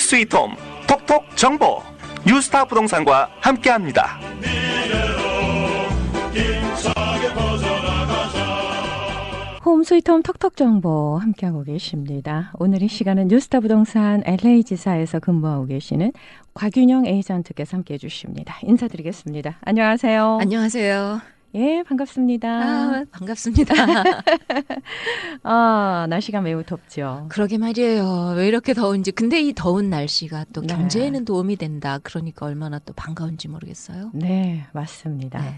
스위트홈 톡톡 정보 뉴스타 부동산과 함께합니다. 홈 스위트홈 톡톡 정보 함께하고 계십니다. 오늘 이 시간은 뉴스타 부동산 LA지사에서 근무하고 계시는 곽윤영 에이전트께서 함께해 주십니다. 인사드리겠습니다. 안녕하세요. 안녕하세요. 예, 반갑습니다. 반갑습니다. 날씨가 매우 덥죠. 그러게 말이에요. 왜 이렇게 더운지. 근데 이 더운 날씨가 또 네. 경제에는 도움이 된다. 그러니까 얼마나 또 반가운지 모르겠어요. 네, 맞습니다. 네.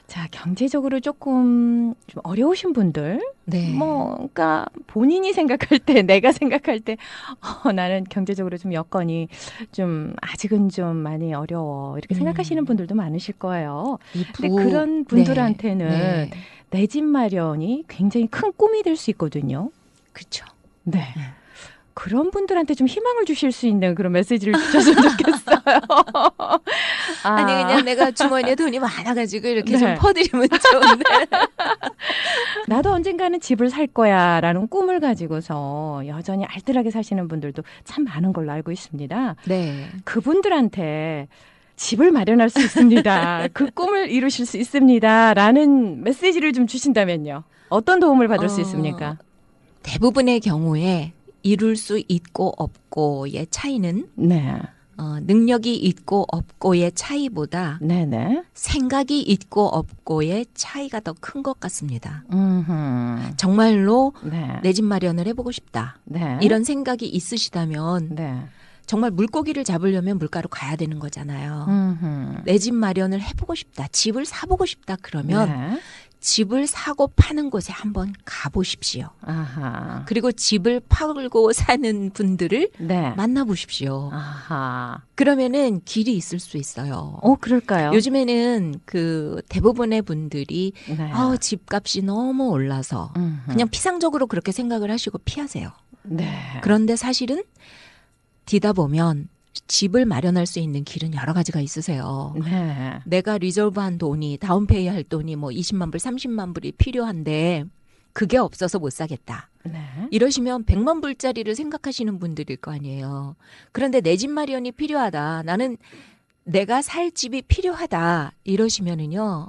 자, 경제적으로 조금 좀 어려우신 분들, 네. 그러니까 본인이 생각할 때, 내가 생각할 때, 나는 경제적으로 좀 여건이 좀 아직은 좀 많이 어려워 이렇게 생각하시는 분들도 많으실 거예요. 근데 그런 분들한테는 네. 내 집 마련이 굉장히 큰 꿈이 될 수 있거든요. 그렇죠. 네. 그런 분들한테 좀 희망을 주실 수 있는 그런 메시지를 주셨으면 좋겠어요. 아니 그냥 내가 주머니에 돈이 많아가지고 이렇게 네. 좀 퍼드리면 좋은데. 나도 언젠가는 집을 살 거야 라는 꿈을 가지고서 여전히 알뜰하게 사시는 분들도 참 많은 걸로 알고 있습니다. 네. 그분들한테 집을 마련할 수 있습니다. 그 꿈을 이루실 수 있습니다. 라는 메시지를 좀 주신다면요. 어떤 도움을 받을 수 있습니까? 대부분의 경우에 이룰 수 있고 없고의 차이는 네. 능력이 있고 없고의 차이보다 네네. 생각이 있고 없고의 차이가 더 큰 것 같습니다. 음흠. 정말로 네. 내 집 마련을 해보고 싶다. 네. 이런 생각이 있으시다면 네. 정말 물고기를 잡으려면 물가로 가야 되는 거잖아요. 음흠. 내 집 마련을 해보고 싶다. 집을 사보고 싶다. 그러면 네. 집을 사고 파는 곳에 한번 가보십시오. 아하. 그리고 집을 팔고 사는 분들을 네. 만나보십시오. 아하. 그러면은 길이 있을 수 있어요. 그럴까요? 요즘에는 그 대부분의 분들이 네. 집값이 너무 올라서 그냥 피상적으로 그렇게 생각을 하시고 피하세요. 네. 그런데 사실은 뒤다 보면 집을 마련할 수 있는 길은 여러 가지가 있으세요. 네. 내가 리저브한 돈이 다운페이 할 돈이 뭐 20만 불, 30만 불이 필요한데 그게 없어서 못 사겠다. 네. 이러시면 100만 불짜리를 생각하시는 분들일 거 아니에요. 그런데 내 집 마련이 필요하다. 나는 내가 살 집이 필요하다. 이러시면은요.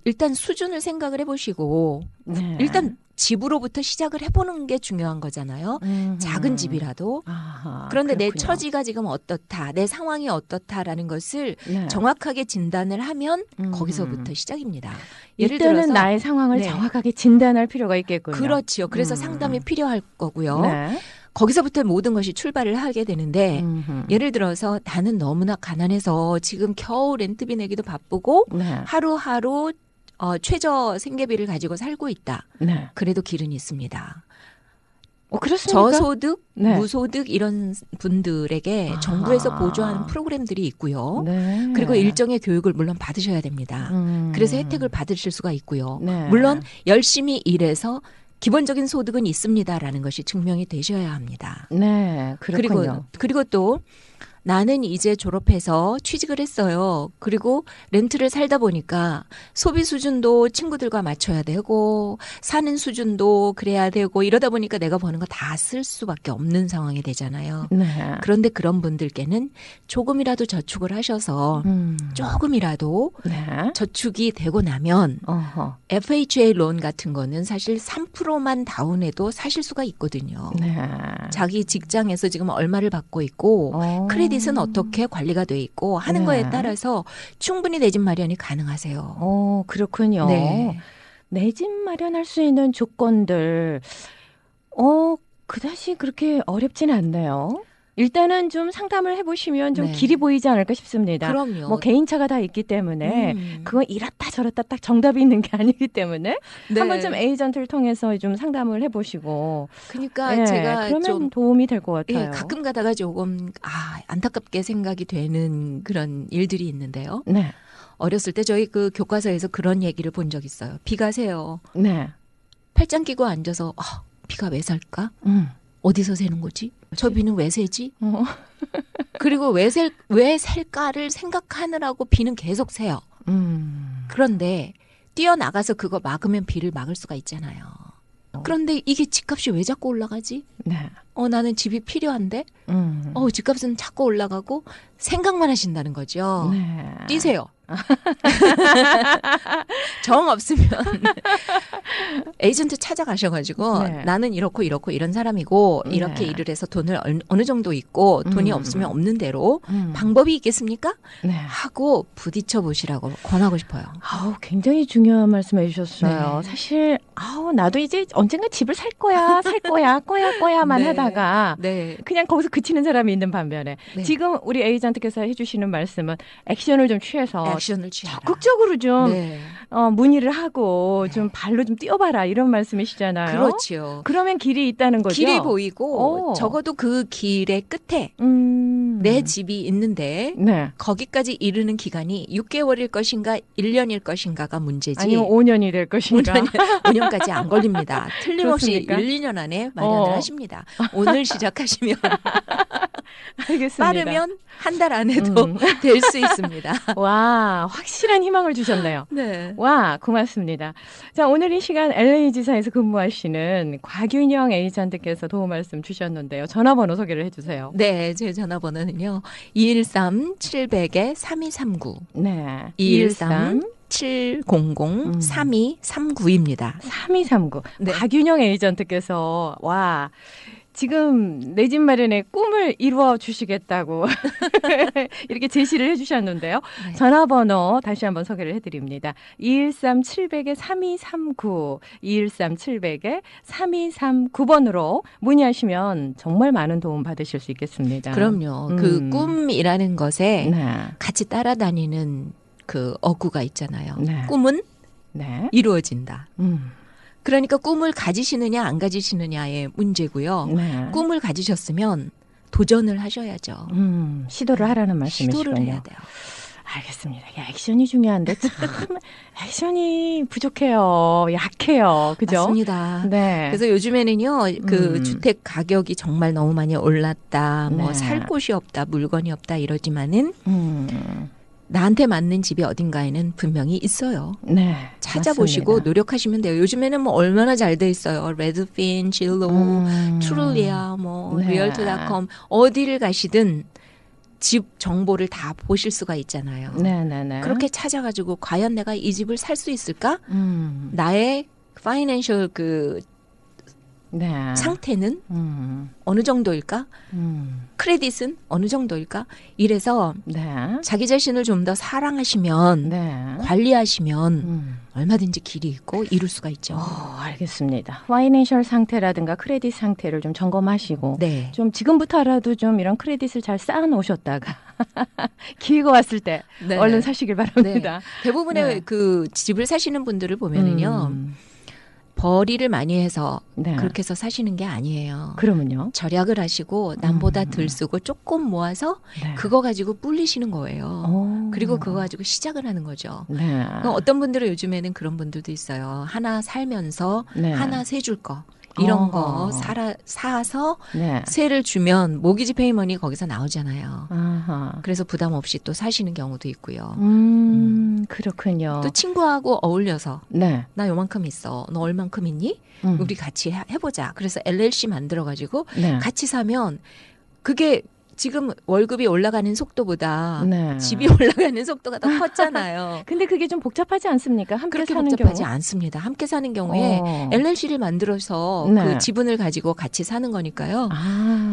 일단 수준을 생각을 해보시고 네. 일단 집으로부터 시작을 해보는 게 중요한 거잖아요. 작은 집이라도. 아하, 그런데 내 그렇군요. 처지가 지금 어떻다, 내 상황이 어떻다라는 것을 네. 정확하게 진단을 하면 거기서부터 시작입니다. 이때는 나의 상황을 네. 정확하게 진단할 필요가 있겠군요. 그렇지요. 그래서 상담이 필요할 거고요. 네. 거기서부터 모든 것이 출발을 하게 되는데 음흠. 예를 들어서 나는 너무나 가난해서 지금 겨우 렌트비 내기도 바쁘고 네. 하루하루 최저 생계비를 가지고 살고 있다. 네. 그래도 길은 있습니다. 그렇습니까? 저소득, 네. 무소득 이런 분들에게 아하. 정부에서 보조하는 프로그램들이 있고요. 네. 그리고 일정의 교육을 물론 받으셔야 됩니다. 그래서 혜택을 받으실 수가 있고요. 네. 물론 열심히 일해서 기본적인 소득은 있습니다라는 것이 증명이 되셔야 합니다. 네, 그렇군요. 그리고 또 나는 이제 졸업해서 취직을 했어요. 그리고 렌트를 살다 보니까 소비 수준도 친구들과 맞춰야 되고 사는 수준도 그래야 되고 이러다 보니까 내가 버는 거 다 쓸 수밖에 없는 상황이 되잖아요. 네. 그런데 그런 분들께는 조금이라도 저축을 하셔서 조금이라도 네. 저축이 되고 나면 어허. FHA 론 같은 거는 사실 3%만 다운해도 사실 수가 있거든요. 네. 자기 직장에서 지금 얼마를 받고 있고 크레딧은 어떻게 관리가 돼 있고 하는 네. 거에 따라서 충분히 내 집 마련이 가능하세요. 그렇군요. 네. 내 집 마련할 수 있는 조건들, 그다지 그렇게 어렵진 않네요. 일단은 좀 상담을 해보시면 좀 네. 길이 보이지 않을까 싶습니다. 그럼요. 뭐 개인차가 다 있기 때문에 그건 이렇다 저렇다 딱 정답이 있는 게 아니기 때문에 네. 한번 좀 에이전트를 통해서 좀 상담을 해보시고 그러니까 예, 제가 그러면 좀 도움이 될 것 같아요. 예, 가끔 가다가 조금 안타깝게 생각이 되는 그런 일들이 있는데요. 네, 어렸을 때 저희 그 교과서에서 그런 얘기를 본 적 있어요. 비가 새요. 네, 팔짱 끼고 앉아서 비가 왜 살까? 어디서 새는 거지? 저 비는 왜 새지? 그리고 왜 셀까를 생각하느라고 비는 계속 새요. 그런데 뛰어나가서 그거 막으면 비를 막을 수가 있잖아요. 그런데 이게 집값이 왜 자꾸 올라가지? 네. 나는 집이 필요한데? 집값은 자꾸 올라가고 생각만 하신다는 거죠. 네. 뛰세요. 정 없으면 에이전트 찾아가셔가지고 네. 나는 이렇고 이런 사람이고 이렇게 네. 일을 해서 돈을 어느 정도 있고 돈이 없으면 없는 대로 방법이 있겠습니까? 네. 하고 부딪혀 보시라고 권하고 싶어요. 굉장히 중요한 말씀 해주셨어요. 네. 사실, 나도 이제 언젠가 집을 살 거야만 네. 하다가, 네. 그냥 거기서 그치는 사람이 있는 반면에, 네. 지금 우리 에이전트께서 해주시는 말씀은 액션을 좀 취해서, 액션을 취하라. 적극적으로 좀, 네. 문의를 하고, 네. 좀 발로 좀 뛰어봐라, 이런 말씀이시잖아요. 그렇지요. 그러면 길이 있다는 거죠. 길이 보이고 오. 적어도 그 길의 끝에 내 집이 있는데 네. 거기까지 이르는 기간이 6개월일 것인가 1년일 것인가가 문제지. 아니면 5년이 될 것인가. 5년까지 안 걸립니다. 틀림없이 그렇습니까? 1, 2년 안에 마련을 하십니다. 오늘 시작하시면 알겠습니다. 빠르면 한 달 안에도 될 수 있습니다. 와, 확실한 희망을 주셨네요. 네. 와, 고맙습니다. 자, 오늘 이 시간 LA 지사에서 근무하시는 곽윤영 에이전트께서 도움 말씀 주셨는데요. 전화번호 소개를 해주세요. 네, 제 전화번호는요. 213-700-3239. 네. 213-700-3239입니다. 3239. 네. 곽윤영 에이전트께서, 와, 지금 내 집 마련의 꿈을 이루어 주시겠다고 이렇게 제시를 해주셨는데요. 네. 전화번호 다시 한번 소개를 해드립니다. 213-700-3239, 213-700-3239번으로 문의하시면 정말 많은 도움 받으실 수 있겠습니다. 그럼요. 그 꿈이라는 것에 네. 같이 따라다니는 그 어구가 있잖아요. 네. 꿈은 네. 이루어진다. 음. 그러니까 꿈을 가지시느냐 안 가지시느냐의 문제고요. 네. 꿈을 가지셨으면 도전을 하셔야죠. 시도를 하라는 말씀이시군요. 시도를 해야 돼요. 알겠습니다. 액션이 중요한데 참 액션이 부족해요. 약해요. 그죠? 맞습니다. 네. 그래서 요즘에는요, 그 주택 가격이 정말 너무 많이 올랐다, 뭐 네. 살 곳이 없다, 물건이 없다 이러지만은 음. 나한테 맞는 집이 어딘가에는 분명히 있어요. 네. 찾아보시고 맞습니다. 노력하시면 돼요. 요즘에는 뭐 얼마나 잘 돼 있어요. 레드핀, 질로, 트룰리아, 뭐 네. 리얼토닷컴 어디를 가시든 집 정보를 다 보실 수가 있잖아요. 네네네. 그렇게 찾아가지고 과연 내가 이 집을 살 수 있을까? 음. 나의 파이낸셜 그 네. 상태는 음. 어느 정도일까? 음. 크레딧은 어느 정도일까? 이래서 네. 자기 자신을 좀 더 사랑하시면 네. 관리하시면 얼마든지 길이 있고 이룰 수가 있죠. 알겠습니다. 파이낸셜 상태라든가 크레딧 상태를 좀 점검하시고 네. 좀 지금부터라도 좀 이런 크레딧을 잘 쌓아 놓으셨다가 기회가 왔을 때 네. 얼른 사시길 바랍니다. 대부분의 네. 그 집을 사시는 분들을 보면은요. 벌이를 많이 해서 네. 그렇게 해서 사시는 게 아니에요. 그러면요. 절약을 하시고 남보다 덜 쓰고 조금 모아서 네. 그거 가지고 불리시는 거예요. 오. 그리고 그거 가지고 시작을 하는 거죠. 네. 그러니까 어떤 분들은 요즘에는 그런 분들도 있어요. 하나 살면서 네. 하나 세 줄 거. 이런 거 어허. 사서 네. 세를 주면 모기지 페이먼이 거기서 나오잖아요. 아하. 그래서 부담 없이 또 사시는 경우도 있고요. 그렇군요. 또 친구하고 어울려서 네. 나 요만큼 있어. 너 얼만큼 있니? 우리 같이 해보자. 그래서 LLC 만들어가지고 네. 같이 사면 그게 지금 월급이 올라가는 속도보다 네. 집이 올라가는 속도가 더 컸잖아요. 근데 그게 좀 복잡하지 않습니까? 함께 그렇게 사는 복잡하지 경우. 않습니다. 함께 사는 경우에 LLC를 만들어서 네. 그 지분을 가지고 같이 사는 거니까요.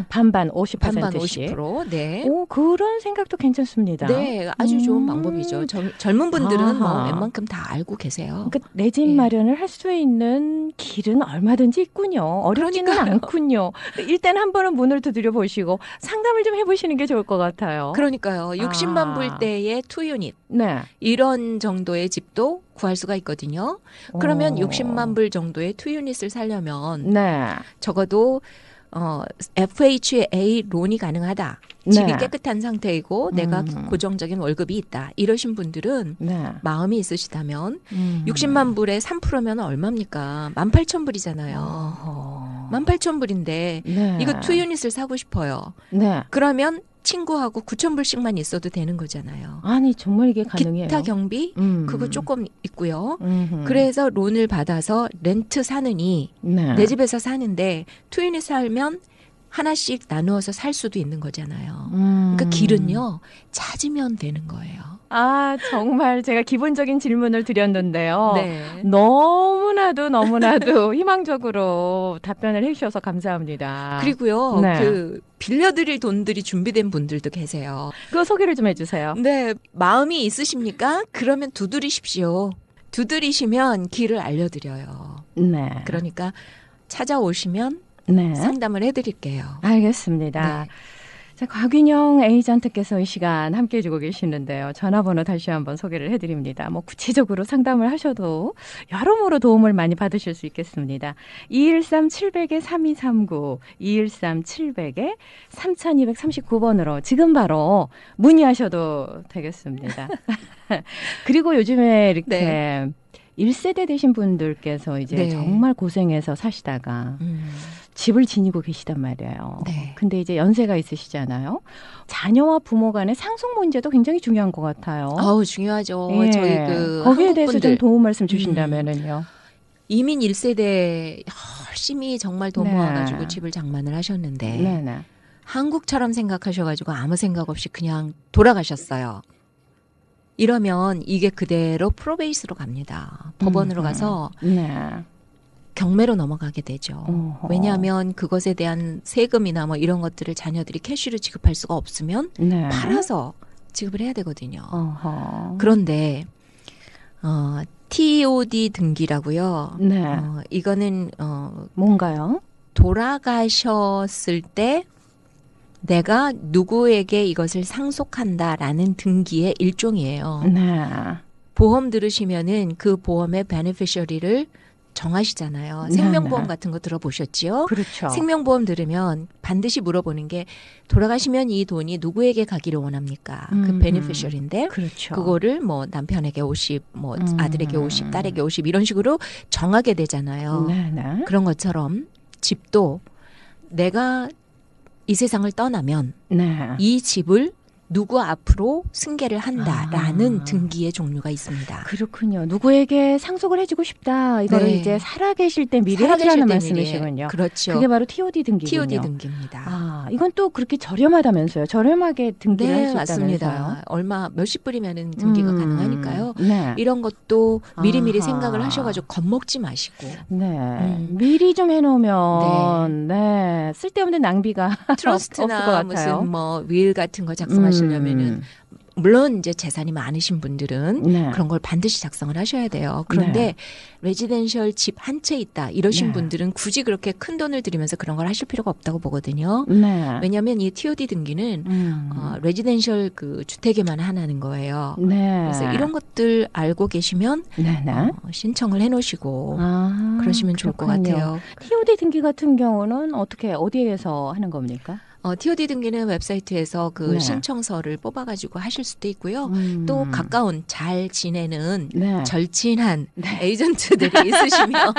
반반 50%씩. 반반 50%. 네. 오, 그런 생각도 괜찮습니다. 네, 아주 좋은 방법이죠. 젊은 분들은 아하. 뭐 웬만큼 다 알고 계세요. 그러니까 내 집 예. 마련을 할 수 있는 길은 얼마든지 있군요. 어렵지는 그러니까요. 않군요. 일단 한 번은 문을 두드려 보시고 상담을 좀 해보시는 게 좋을 것 같아요. 그러니까요. 60만 불대의 2유닛 네. 이런 정도의 집도 구할 수가 있거든요. 그러면 오. 60만 불 정도의 2유닛을 살려면 네. 적어도 FHA 론이 가능하다. 네. 집이 깨끗한 상태이고 내가 고정적인 월급이 있다. 이러신 분들은 네. 마음이 있으시다면 60만 불에 3%면 얼마입니까? 18,000불이잖아요. 18,000불인데 네. 이거 2유닛을 사고 싶어요. 네. 그러면 친구하고 9,000불씩만 있어도 되는 거잖아요. 아니 정말 이게 가능해요. 기타 경비 그거 조금 있고요. 음흠. 그래서 론을 받아서 렌트 사느니 네. 내 집에서 사는데 투인이 살면 하나씩 나누어서 살 수도 있는 거잖아요. 그러니까 길은요 찾으면 되는 거예요. 아 정말 제가 기본적인 질문을 드렸는데요. 네. 너무나도 희망적으로 답변을 해주셔서 감사합니다. 그리고요 네. 그 빌려드릴 돈들이 준비된 분들도 계세요. 그거 소개를 좀 해주세요. 네, 마음이 있으십니까? 그러면 두드리십시오. 두드리시면 길을 알려드려요. 네. 그러니까 찾아오시면 네. 상담을 해드릴게요. 알겠습니다. 네. 자, 곽윤영 에이전트께서 이 시간 함께 해주고 계시는데요. 전화번호 다시 한번 소개를 해드립니다. 뭐 구체적으로 상담을 하셔도 여러모로 도움을 많이 받으실 수 있겠습니다. 213-700-3239, 213-700-3239번으로 지금 바로 문의하셔도 되겠습니다. 그리고 요즘에 이렇게 네. 1세대 되신 분들께서 이제 네. 정말 고생해서 사시다가 집을 지니고 계시단 말이에요. 네. 근데 이제 연세가 있으시잖아요. 자녀와 부모 간의 상속 문제도 굉장히 중요한 것 같아요. 아우 중요하죠. 예. 저희 그 거기에 한국 대해서 좀 분들 도움 말씀 주신다면은요. 이민 1세대 열심히 정말 돈 네. 모아가지고 집을 장만을 하셨는데 네네. 한국처럼 생각하셔가지고 아무 생각 없이 그냥 돌아가셨어요. 이러면 이게 그대로 프로베이스로 갑니다. 법원으로 가서 네. 경매로 넘어가게 되죠. 어허. 왜냐하면 그것에 대한 세금이나 뭐 이런 것들을 자녀들이 캐시로 지급할 수가 없으면 네. 팔아서 지급을 해야 되거든요. 어허. 그런데 TOD 등기라고요. 네. 이거는 뭔가요? 돌아가셨을 때 내가 누구에게 이것을 상속한다라는 등기의 일종이에요. 네. 보험 들으시면은 그 보험의 베네피셔리를 정하시잖아요. 네, 생명보험 네. 같은 거 들어보셨지요? 그렇죠. 생명보험 들으면 반드시 물어보는 게 돌아가시면 이 돈이 누구에게 가기를 원합니까? 그 베네피셔리인데 그렇죠. 그거를 뭐 남편에게 50, 뭐 음. 아들에게 50, 딸에게 50 이런 식으로 정하게 되잖아요. 네네. 그런 것처럼 집도 내가 이 세상을 떠나면 네. 이 집을 누구 앞으로 승계를 한다라는 아. 등기의 종류가 있습니다. 그렇군요. 누구에게 상속을 해주고 싶다. 이거를 네. 이제 살아계실 때 미리 살아계실 해주라는 때 말씀이시군요. 미리. 그렇죠. 그게 바로 TOD 등기군요. TOD 등기입니다. 아, 이건 또 그렇게 저렴하다면서요. 저렴하게 등기를 할 네, 수 있다면서요. 맞습니다. 얼마 몇십 불이면은 등기가 가능하니까요. 네. 이런 것도 미리미리 아하. 생각을 하셔가지고 겁먹지 마시고 네. 미리 좀 해놓으면 네. 쓸데없는 낭비가 없을 것 트러스트나 같아요. 무슨 뭐 윌 같은 거 작성하시려면은 물론 이제 재산이 많으신 분들은 네. 그런 걸 반드시 작성을 하셔야 돼요. 그런데 네. 레지덴셜 집 한 채 있다 이러신 네. 분들은 굳이 그렇게 큰 돈을 들이면서 그런 걸 하실 필요가 없다고 보거든요. 네. 왜냐하면 이 TOD 등기는 레지덴셜 그 주택에만 하나는 거예요. 네. 그래서 이런 것들 알고 계시면 네네. 신청을 해놓으시고 아, 그러시면 좋을 것 그렇군요. 같아요. TOD 등기 같은 경우는 어떻게 어디에서 하는 겁니까? TOD 등기는 웹사이트에서 그 네. 신청서를 뽑아가지고 하실 수도 있고요. 음. 또 가까운 잘 지내는 네. 절친한 네. 에이전트들이 있으시면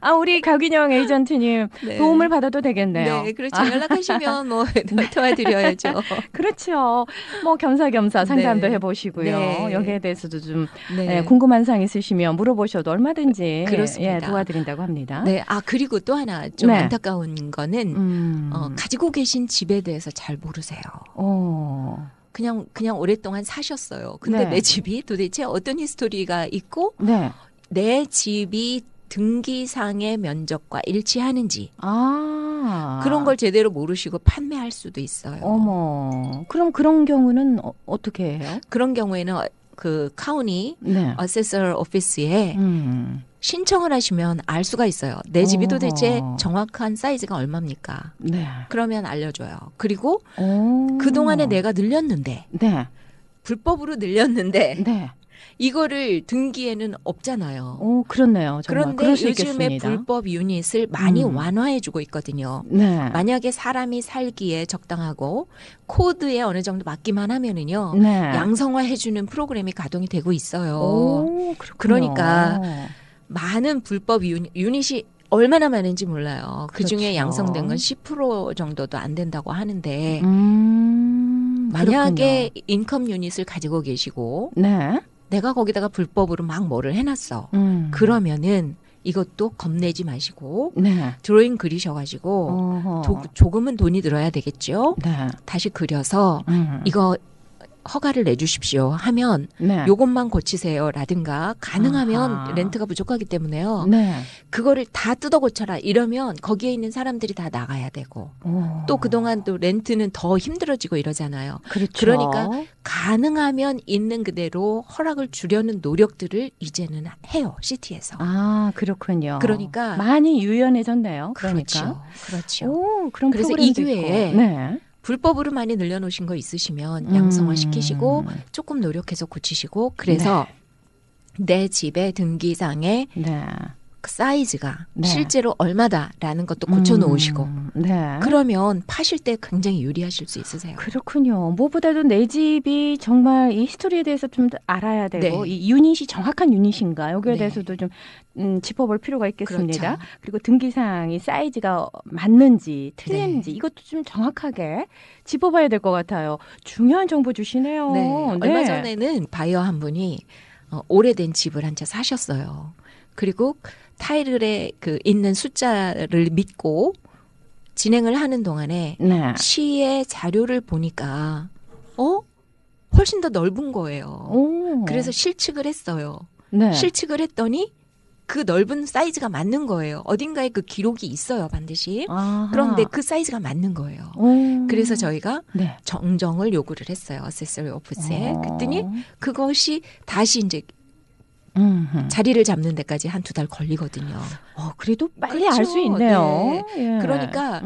아, 우리 곽윤영 에이전트님 네. 도움을 받아도 되겠네요. 네, 그렇죠. 연락하시면 뭐 도와드려야죠. 그렇죠. 뭐 겸사겸사 상담도 네. 해보시고요. 네. 여기에 대해서도 좀 네. 궁금한 사항 있으시면 물어보셔도 얼마든지 그렇습니다. 예, 도와드린다고 합니다. 네, 그리고 또 하나 좀 네. 안타까운 거는 가지고 계신 집에 대해서 잘 모르세요. 그냥 오랫동안 사셨어요. 근데 네. 내 집이 도대체 어떤 히스토리가 있고 네. 내 집이 등기상의 면적과 일치하는지 그런 걸 제대로 모르시고 판매할 수도 있어요. 어머. 그럼 그런 경우는 어떻게 해요? 그런 경우에는 그 카운티 네. 어세서 오피스에 신청을 하시면 알 수가 있어요. 내 집이 도대체 정확한 사이즈가 얼마입니까? 네. 그러면 알려줘요. 그리고 오. 그동안에 내가 늘렸는데 네. 불법으로 늘렸는데 네. 이거를 등기에는 없잖아요. 오, 그렇네요. 정말. 그런데 그럴 수 요즘에 있겠습니다. 불법 유닛을 많이 완화해주고 있거든요. 네. 만약에 사람이 살기에 적당하고 코드에 어느 정도 맞기만 하면은요. 네. 양성화해주는 프로그램이 가동이 되고 있어요. 오, 그렇군요. 그러니까 많은 불법 유닛이 얼마나 많은지 몰라요. 그중에 그렇죠. 양성된 건 10% 정도도 안 된다고 하는데 만약에 인컴 유닛을 가지고 계시고 네. 내가 거기다가 불법으로 막 뭐를 해놨어. 그러면은 이것도 겁내지 마시고 네. 드로잉 그리셔가지고 어허. 조금은 돈이 들어야 되겠죠. 네. 다시 그려서 이거 허가를 내주십시오 하면 네. 요것만 고치세요라든가 가능하면 아하. 렌트가 부족하기 때문에요. 네. 그거를 다 뜯어 고쳐라 이러면 거기에 있는 사람들이 다 나가야 되고 오. 또 그동안 또 렌트는 더 힘들어지고 이러잖아요. 그렇죠. 그러니까 가능하면 있는 그대로 허락을 주려는 노력들을 이제는 해요. 시티에서. 아, 그렇군요. 그러니까 많이 유연해졌네요. 그러니까. 그렇죠. 오, 그런 그래서 프로그램도 이 기회에 있고. 네. 불법으로 많이 늘려놓으신 거 있으시면 양성화 시키시고 조금 노력해서 고치시고 그래서 내 집의 등기상에 네. 그 사이즈가 네. 실제로 얼마다라는 것도 고쳐놓으시고 네. 그러면 파실 때 굉장히 유리하실 수 있으세요. 그렇군요. 무엇보다도 내 집이 정말 이 히스토리에 대해서 좀 더 알아야 되고 네. 이 유닛이 정확한 유닛인가 여기에 네. 대해서도 좀 짚어볼 필요가 있겠습니다. 그렇죠. 그리고 등기상이 사이즈가 맞는지 틀렸는지 이것도 좀 정확하게 짚어봐야 될 것 같아요. 중요한 정보 주시네요. 네. 네. 얼마 전에는 바이어 한 분이 오래된 집을 한 채 사셨어요. 그리고 타일에 그 있는 숫자를 믿고 진행을 하는 동안에 네. 시의 자료를 보니까 훨씬 더 넓은 거예요. 오. 그래서 실측을 했어요. 네. 실측을 했더니 그 넓은 사이즈가 맞는 거예요. 어딘가에 그 기록이 있어요, 반드시. 아하. 그런데 그 사이즈가 맞는 거예요. 오. 그래서 저희가 네. 정정을 요구를 했어요. 어세서리 오피스에. 어. 그랬더니 그것이 다시 이제 음흠. 자리를 잡는 데까지 한 2달 걸리거든요. 그래도 빨리 그렇죠. 알 수 있네요. 예. 그러니까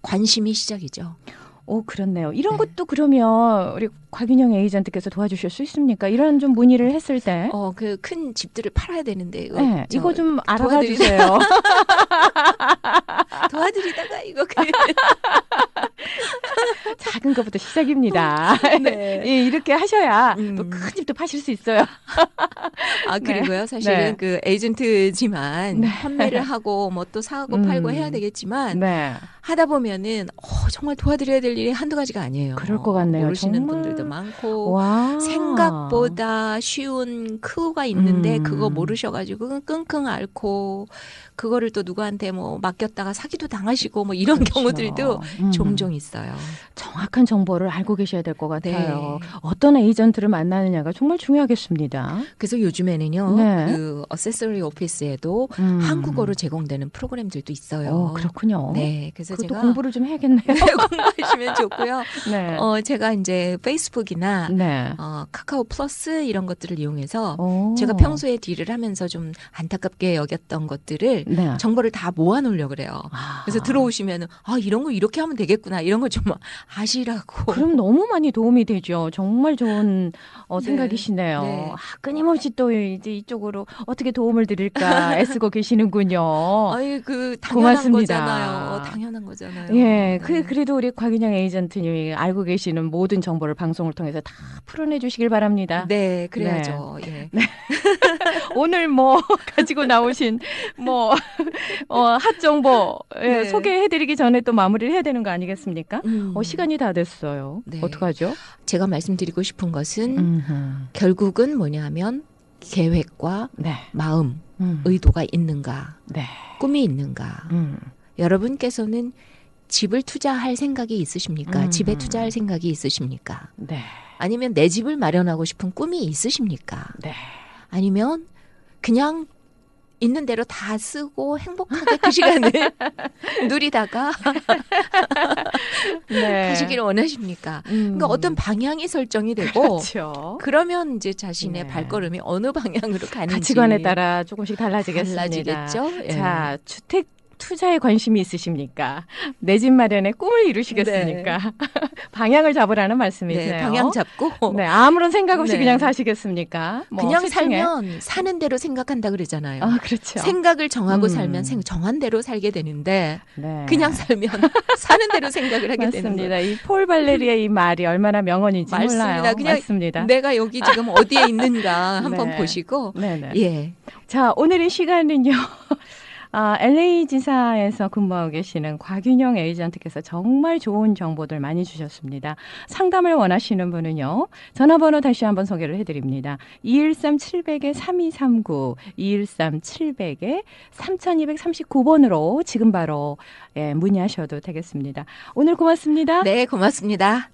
관심이 시작이죠. 오, 그렇네요. 이런 네. 것도 그러면 우리 곽윤영 에이전트께서 도와주실 수 있습니까? 이런 좀 문의를 했을 때. 그 큰 집들을 팔아야 되는데 네, 이거 좀 알아봐 도와드리- 주세요. 도와드리다가 이거 작은 것부터 시작입니다. 네. 예, 이렇게 하셔야 음. 또 큰 집도 파실 수 있어요. 그리고요. 사실은 네. 그 에이전트지만 네. 판매를 하고 뭐 또 사고 팔고 해야 되겠지만 네. 하다 보면은 정말 도와드려야 될 일이 한두 가지가 아니에요. 그럴 것 같네요. 모르시는 정말. 분들도 많고 와. 생각보다 쉬운 크루가 있는데 그거 음. 모르셔가지고 끙끙 앓고 그거를 또 누구한테 뭐 맡겼다가 사기도 당하시고 뭐 이런 그렇죠. 경우들도 음. 종종 있어요. 정확한 정보를 알고 계셔야 될 것 같아요. 네. 어떤 에이전트를 만나느냐가 정말 중요하겠습니다. 그래서 요즘에는요, 네. 그 어세서리 오피스에도 음. 한국어로 제공되는 프로그램들도 있어요. 그렇군요. 네, 그래서 그것도 제가 공부를 좀 해야겠네요. 네, 공부하시면 좋고요. 네. 제가 이제 페이스북이나 네. 카카오 플러스 이런 것들을 이용해서 오. 제가 평소에 딜을 하면서 좀 안타깝게 여겼던 것들을 네. 정보를 다 모아놓으려고 그래요. 아. 그래서 들어오시면 이런 거 이렇게 하면 되겠구나 이런 거 좀 아시라고. 그럼 너무 많이 도움이 되죠. 정말 좋은 네. 생각이시네요. 네. 끊임없이 또 이제 이쪽으로 어떻게 도움을 드릴까 애쓰고 계시는군요. 당연한 고맙습니다. 거잖아요. 당연한 거잖아요. 예, 네. 그래도 우리 곽윤영 에이전트님이 알고 계시는 모든 정보를 방송을 통해서 다 풀어내 주시길 바랍니다. 네, 그래야죠. 예. 오늘 뭐 가지고 나오신 핫 정보 네. 소개해드리기 전에 또 마무리를 해야 되는 거 아니겠습니까? 시간이 다 됐어요. 네. 어떡하죠? 제가 말씀드리고 싶은 것은 음흠. 결국은 뭐냐면 계획과 네. 마음, 음. 의도가 있는가, 네. 꿈이 있는가. 여러분께서는 집을 투자할 생각이 있으십니까? 집에 투자할 생각이 있으십니까? 네. 아니면 내 집을 마련하고 싶은 꿈이 있으십니까? 네. 아니면 그냥 있는 대로 다 쓰고 행복하게 그 시간을 누리다가 네. 가시기를 원하십니까? 그러니까 어떤 방향이 설정이 되고 그렇죠. 그러면 이제 자신의 네. 발걸음이 어느 방향으로 가는지 가치관에 따라 조금씩 달라지겠습니다. 달라지겠죠. 예. 자, 주택 투자에 관심이 있으십니까? 내 집 마련의 꿈을 이루시겠습니까? 방향을 잡으라는 말씀이세요. 네, 방향 잡고 네, 아무런 생각 없이 네. 그냥 사시겠습니까? 그냥 시중에. 살면 사는 대로 생각한다 그러잖아요. 그렇죠. 생각을 정하고 음. 살면 정한 대로 살게 되는데 네. 그냥 살면 사는 대로 생각을 하게 되는 거예요. 맞습니다. 이 폴 발레리의 이 말이 얼마나 명언인지 맞습니다. 몰라요. 그냥 맞습니다. 내가 여기 지금 어디에 있는가 한번 네. 보시고 네네. 예. 자, 오늘의 시간은요. LA 지사에서 근무하고 계시는 곽윤영 에이전트께서 정말 좋은 정보들 많이 주셨습니다. 상담을 원하시는 분은요. 전화번호 다시 한번 소개를 해드립니다. 213-700-3239, 213-700-3239번으로 지금 바로 문의하셔도 되겠습니다. 오늘 고맙습니다. 네, 고맙습니다.